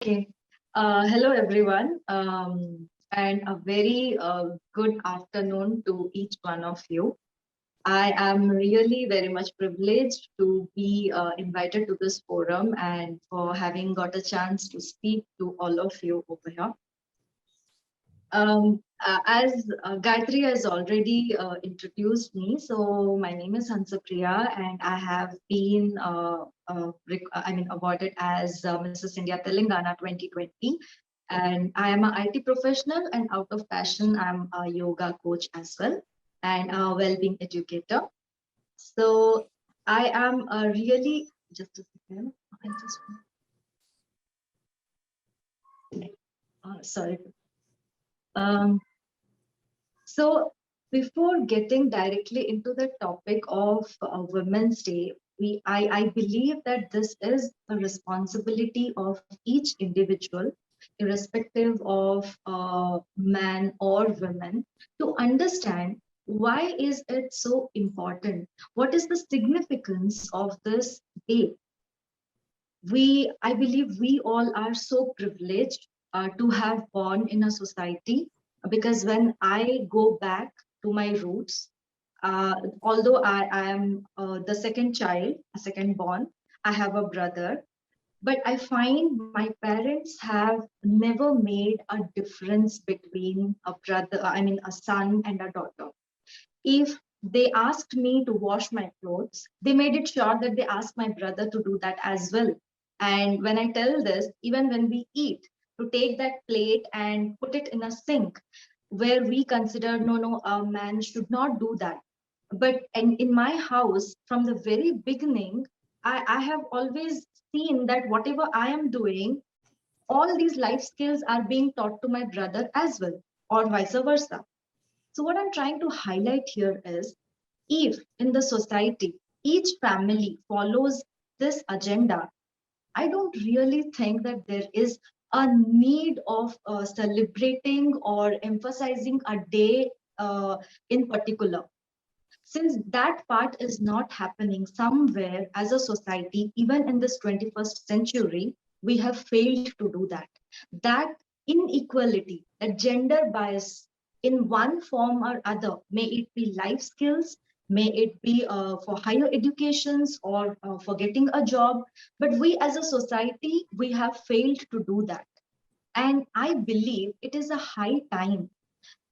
Okay. Hello, everyone, and a very good afternoon to each one of you. I am really very much privileged to be invited to this forum and for having got a chance to speak to all of you over here. As Gayatri has already introduced me, so my name is Hansa Priya, and I have been awarded as Mrs. India Telangana 2020. And I am an IT professional, and out of passion, I'm a yoga coach as well, and a well-being educator. So I am really just a second. I just sorry. Um, So, before getting directly into the topic of Women's Day, I believe that this is a responsibility of each individual, irrespective of man or woman, to understand why is it so important? What is the significance of this day? I believe we all are so privileged to have born in a society because when I go back to my roots, although I am the second child, a second born, I have a brother, but I find my parents have never made a difference between a son and a daughter. If they asked me to wash my clothes, they made it sure that they asked my brother to do that as well. And when I tell this, even when we eat, to take that plate and put it in a sink, where we consider no, a man should not do that. But in my house, from the very beginning, I have always seen that whatever I am doing, all these life skills are being taught to my brother as well, or vice versa. So, what I'm trying to highlight here is if in the society each family follows this agenda, I don't really think that there is a need of celebrating or emphasizing a day in particular. Since that part is not happening somewhere as a society, even in this 21st century, we have failed to do that. That inequality, that gender bias in one form or other, may it be life skills, may it be for higher educations or for getting a job, but we as a society, we have failed to do that. And I believe it is a high time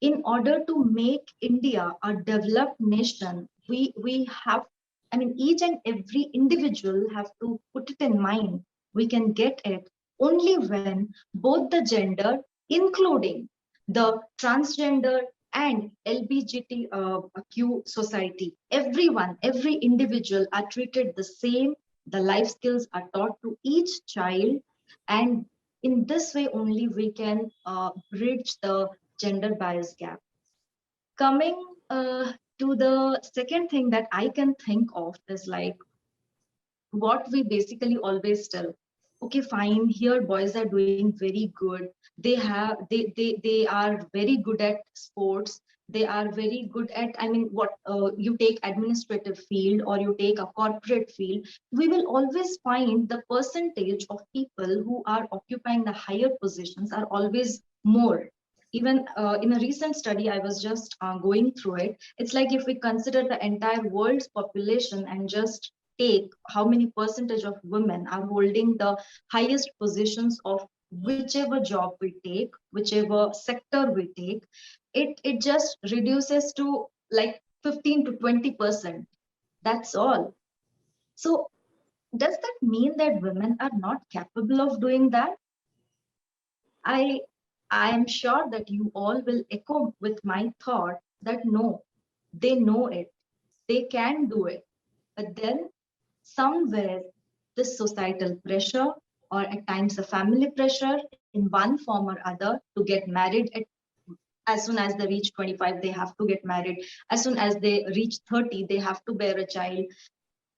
in order to make India a developed nation, we have, I mean, each and every individual have to put it in mind. We can get it only when both the gender, including the transgender and LGBTQ society, everyone, every individual are treated the same. The life skills are taught to each child, and in this way only we can bridge the gender bias gap. Coming to the second thing that I can think of is like what we basically always tell. Okay, fine, here boys are doing very good. They are very good at sports. They are very good at, I mean, what you take administrative field or you take a corporate field, we will always find the percentage of people who are occupying the higher positions are always more. Even in a recent study, I was just going through it. It's like if we consider the entire world's population and just take how many percentage of women are holding the highest positions of whichever job we take, whichever sector we take, it just reduces to like 15 to 20%. That's all. So does that mean that women are not capable of doing that? I I am sure that you all will echo with my thought that no, they know it, they can do it. But then somewhere this societal pressure or at times the family pressure in one form or other to get married at as soon as they reach 25 they have to get married, as soon as they reach 30 they have to bear a child,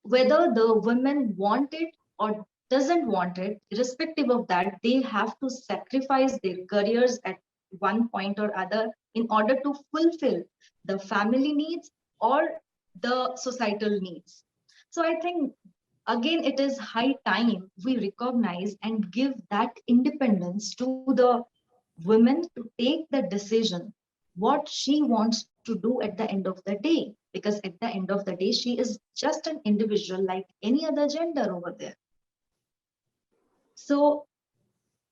whether the women want it or doesn't want it, irrespective of that, they have to sacrifice their careers at one point or other in order to fulfill the family needs or the societal needs. So I think again, it is high time we recognize and give that independence to the woman to take the decision what she wants to do at the end of the day. Because at the end of the day, she is just an individual like any other gender over there. So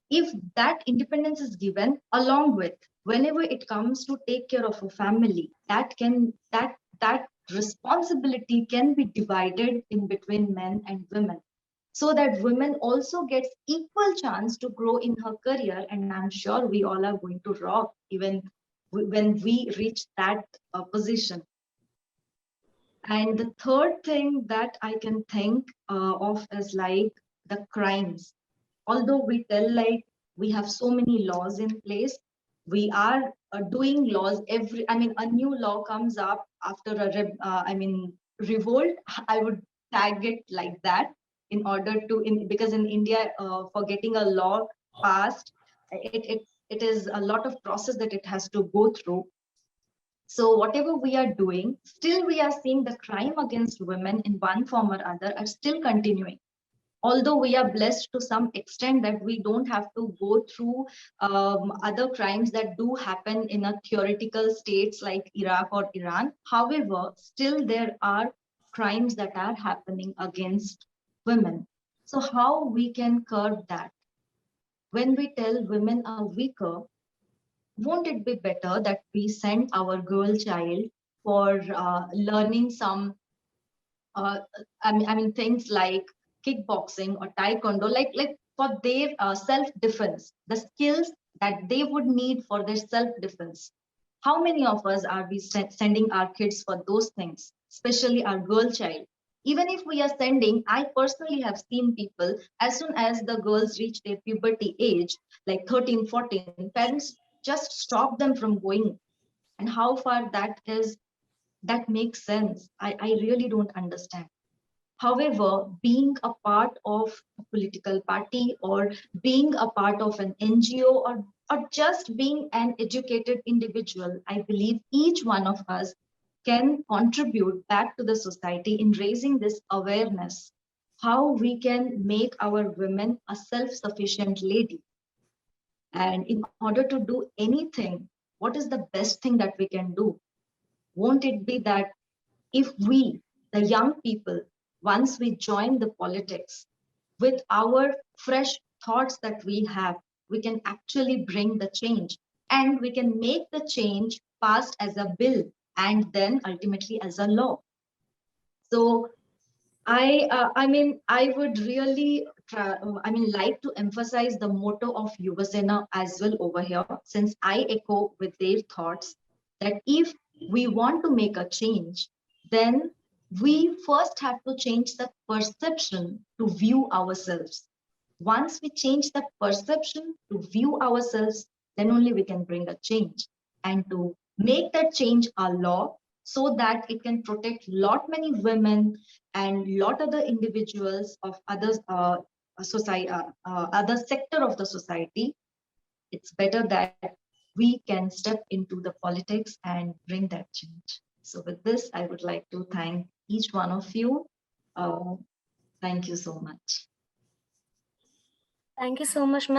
if that independence is given along with, whenever it comes to take care of a family, that responsibility can be divided in between men and women, so that women also gets equal chance to grow in her career. And I'm sure we all are going to rock even when we reach that position. And the third thing that I can think of is like the crimes. Although we tell like we have so many laws in place, we are doing laws every, I mean, a new law comes up after a revolt. I would tag it like that, in order to, in because in India, for getting a law passed, it is a lot of process that it has to go through. So whatever we are doing, still we are seeing the crime against women in one form or other are still continuing. Although we are blessed to some extent that we don't have to go through other crimes that do happen in a theoretical states like Iraq or Iran. However, still there are crimes that are happening against women. So how we can curb that? When we tell women are weaker, won't it be better that we send our girl child for learning some I mean things like kickboxing or taekwondo, like for their self defense, the skills that they would need for their self defense. How many of us are we sending our kids for those things, especially our girl child? Even if we are sending, I personally have seen people, as soon as the girls reach their puberty age, like 13, 14, parents just stop them from going. And how far that is, that makes sense. I really don't understand. However, being a part of a political party, or being a part of an NGO, or just being an educated individual, I believe each one of us can contribute back to the society in raising this awareness, how we can make our women a self-sufficient lady. And in order to do anything, what is the best thing that we can do? Won't it be that if we, the young people, once we join the politics with our fresh thoughts that we have, we can actually bring the change, and we can make the change passed as a bill and then ultimately as a law. So I would really like to emphasize the motto of Yuva Sena as well over here, since I echo with their thoughts that if we want to make a change, then we first have to change the perception to view ourselves. Once we change the perception to view ourselves, then only we can bring a change. And to make that change a law, so that it can protect lot many women and lot other individuals of others society other sector of the society, it's better that we can step into the politics and bring that change. So with this, I would like to thank each one of you. uh, Thank you so much. Thank you so much, ma'am.